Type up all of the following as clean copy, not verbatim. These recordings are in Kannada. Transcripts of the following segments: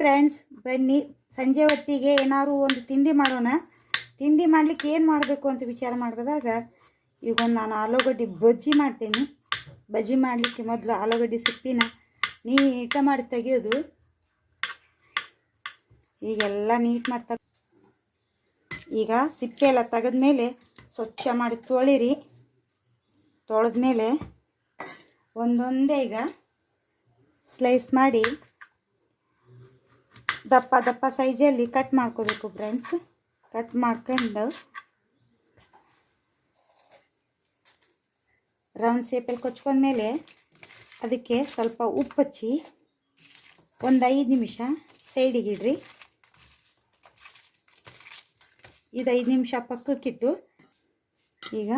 ಫ್ರೆಂಡ್ಸ್, ಬನ್ನಿ ಸಂಜೆ ಹೊತ್ತಿಗೆ ಏನಾದ್ರು ಒಂದು ತಿಂಡಿ ಮಾಡೋಣ. ತಿಂಡಿ ಮಾಡಲಿಕ್ಕೆ ಏನು ಮಾಡಬೇಕು ಅಂತ ವಿಚಾರ ಮಾಡಿದಾಗ ಈಗ ನಾನು ಆಲೂಗಡ್ಡೆ ಬಜ್ಜಿ ಮಾಡ್ತೀನಿ. ಬಜ್ಜಿ ಮಾಡಲಿಕ್ಕೆ ಮೊದಲು ಆಲೂಗಡ್ಡೆ ಸಿಪ್ಪಿನ ನೀಟಾಗಿ ಮಾಡಿ ತೆಗೆಯೋದು. ಈಗೆಲ್ಲ ನೀಟ್ ಮಾಡಿ ಈಗ ಸಿಪ್ಪೆ ಎಲ್ಲ ತೆಗೆದ್ಮೇಲೆ ಸ್ವಚ್ಛ ಮಾಡಿ ತೊಳಿರಿ. ತೊಳೆದ್ಮೇಲೆ ಒಂದೊಂದೇ ಈಗ ಸ್ಲೈಸ್ ಮಾಡಿ ದಪ್ಪ ದಪ್ಪ ಸೈಜಲ್ಲಿ ಕಟ್ ಮಾಡ್ಕೋಬೇಕು ಫ್ರೆಂಡ್ಸ್. ಕಟ್ ಮಾಡ್ಕೊಂಡು ರೌಂಡ್ ಶೇಪಲ್ಲಿ ಕೊಚ್ಕೊಂಡ್ಮೇಲೆ ಅದಕ್ಕೆ ಸ್ವಲ್ಪ ಉಪ್ಪು ಹಚ್ಚಿ ಒಂದು 5 ನಿಮಿಷ ಸೈಡಿಗೆ ಇಡ್ರಿ. ಇದು 5 ನಿಮಿಷ ಪಕ್ಕಕ್ಕಿಟ್ಟು ಈಗ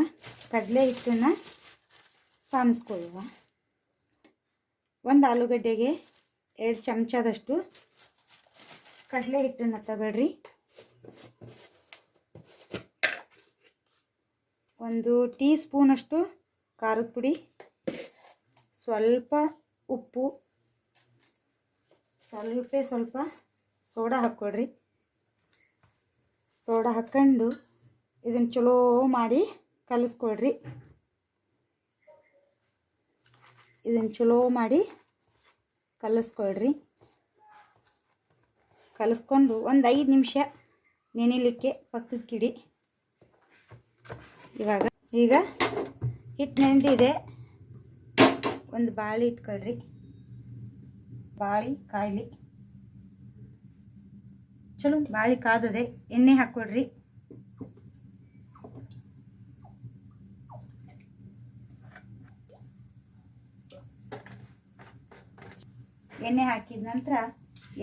ಕಡಲೆ ಹಿಟ್ಟನ್ನು ಸಾನಿಸ್ಕೊಳ್ಳುವ. ಒಂದು ಆಲೂಗಡ್ಡೆಗೆ 2 ಚಮಚದಷ್ಟು ಕಡಲೆ ಹಿಟ್ಟನ್ನು ತಗೊಳ್ರಿ. 1 ಟೀ ಸ್ಪೂನಷ್ಟು ಖಾರದ ಪುಡಿ, ಸ್ವಲ್ಪ ಉಪ್ಪು, ಸ್ವಲ್ಪ ಸೋಡಾ ಹಾಕ್ಕೊಳ್ರಿ. ಸೋಡಾ ಹಾಕ್ಕೊಂಡು ಇದನ್ನು ಚಲೋ ಮಾಡಿ ಕಲಿಸ್ಕೊಳ್ರಿ. ಕಲಿಸ್ಕೊಂಡು ಒಂದು 5 ನಿಮಿಷ ನೆನೆಯಲಿಕ್ಕೆ ಪಕ್ಕಕ್ಕಿಡಿ. ಈಗ ಹಿಟ್ಟು ನೆಂದಿದೆ. ಒಂದು ಬಾಳೆ ಇಟ್ಕೊಳ್ರಿ. ಬಾಳೆ ಕಾಯಲಿ. ಚಲೋ ಬಾಳೆ ಕಾದದೆ. ಎಣ್ಣೆ ಹಾಕ್ಕೊಳ್ರಿ. ಎಣ್ಣೆ ಹಾಕಿದ ನಂತರ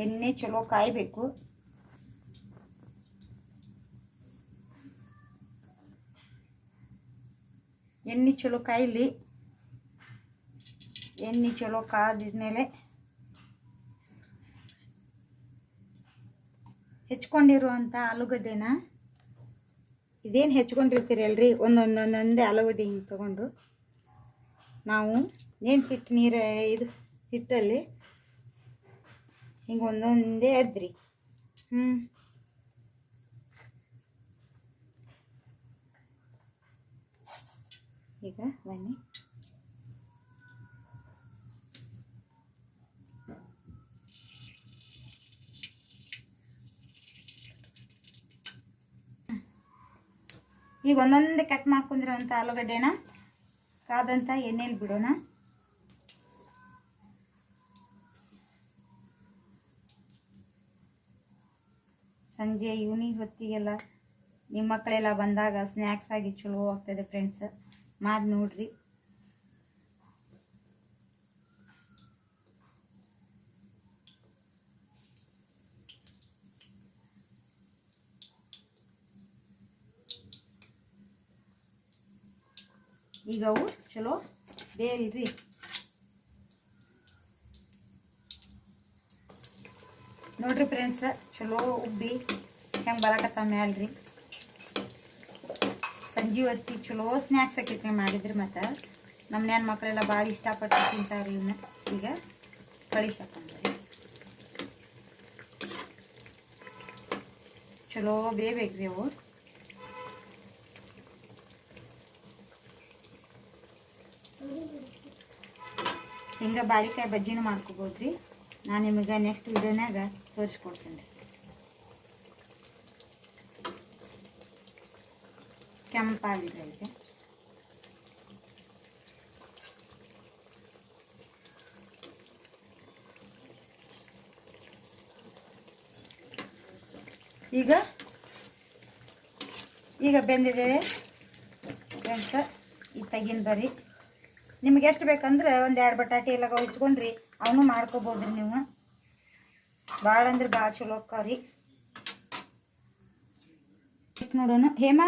ಎಣ್ಣೆ ಚಲೋ ಕಾಯಬೇಕು. ಎಣ್ಣೆ ಚಲೋ ಕಾಯಲಿ. ಎಣ್ಣೆ ಚಲೋ ಕಾದಿದ್ಮೇಲೆ ಹೆಚ್ಕೊಂಡಿರುವಂಥ ಆಲೂಗಡ್ಡೆನ ಇದೇನು ಹೆಚ್ಕೊಂಡಿರ್ತೀರಿ ಅಲ್ರಿ, ಒಂದೊಂದೇ ಆಲೂಗಡ್ಡೆ ಹಿಂಗೆ ತೊಗೊಂಡು ನಾವು ನೆನೆಸಿಟ್ಟು ನೀರು ಇದು ಹಿಟ್ಟಲ್ಲಿ ಹಿಂಗೆ ಒಂದೊಂದೇ ಎದ್ರಿ. ಈಗ ಬನ್ನಿ ಈಗ ಒಂದೊಂದೇ ಕಟ್ ಮಾಡ್ಕೊಂಡಿರೋಂಥ ಆಲೂಗಡ್ಡೆನ ಕಾದಂಥ ಎಣ್ಣೆಲಿ ಬಿಡೋಣ. ಸಂಜೆ ಈವ್ನಿಂಗ್ ಹೊತ್ತಿಗೆಲ್ಲ ನಿಮ್ಮ ಮಕ್ಕಳೆಲ್ಲ ಬಂದಾಗ ಸ್ನ್ಯಾಕ್ಸ್ ಆಗಿ ಚಲೋ ಆಗ್ತದೆ ಫ್ರೆಂಡ್ಸ್. ಮಾಡಿ ನೋಡ್ರಿ. ಈಗ ಅವು ಚಲೋ ಬೇಯಲ್ರಿ. ನೋಡ್ರಿ ಫ್ರೆಂಡ್ಸ್, ಚಲೋ ಉಬ್ಬಿ ಹೆಂಗೆ ಬರಕತ್ತ ಮ್ಯಾಲ್ರಿ. ಸಂಜೆ ಹೊತ್ತಿ ಚಲೋ ಸ್ನ್ಯಾಕ್ಸ್ ಹಾಕಿದ್ರೆ ಮಾಡಿದ್ರಿ. ಮತ್ತು ನಮ್ಮ ಮನ್ಯಾನ ಮಕ್ಕಳೆಲ್ಲ ಭಾಳ ಇಷ್ಟಪಟ್ಟು ತಿಂತಾರೆ ಇವನ್ನ. ಈಗ ಕಳಿಸಿ ಹಾಕೊಂಡ್ರಿ. ಚಲೋ ಬೇಯಬೇಕ್ರಿ ಅವು. ಹಿಂಗೆ ಬಾಳಿಕಾಯಿ ಬಜ್ಜಿನೂ ಮಾಡ್ಕೋಬೋದ್ರಿ. ನಾನು ನಿಮಗೆ ನೆಕ್ಸ್ಟ್ ವಿಡಿಯೋನಾಗ ತೋರಿಸ್ಕೊಡ್ತೀನಿ. ಕೆಂಪಾಗಿದ್ರೆ ಇದಕ್ಕೆ ಈಗ ಬೆಂದಿದ್ದೇವೆ ಫ್ರೆಂಡ್ಸ್. ಈ ತೆಗಿನ ಬರ್ರಿ. ನಿಮ್ಗೆ ಎಷ್ಟು ಬೇಕಂದ್ರೆ 1-2 ಬಟಾಟೆ ಎಲ್ಲ ಉಚ್ಕೊಂಡ್ರಿ ಅವನು ಮಾಡ್ಕೋಬೋದ್ರಿ ನೀವು. ಭಾಳ ಅಂದ್ರೆ ಭಾಳ ಚಲೋ ಅಕ್ಕಾವ್ರಿ. ಎಷ್ಟು ನೋಡೋಣ. ಹೇಮಾ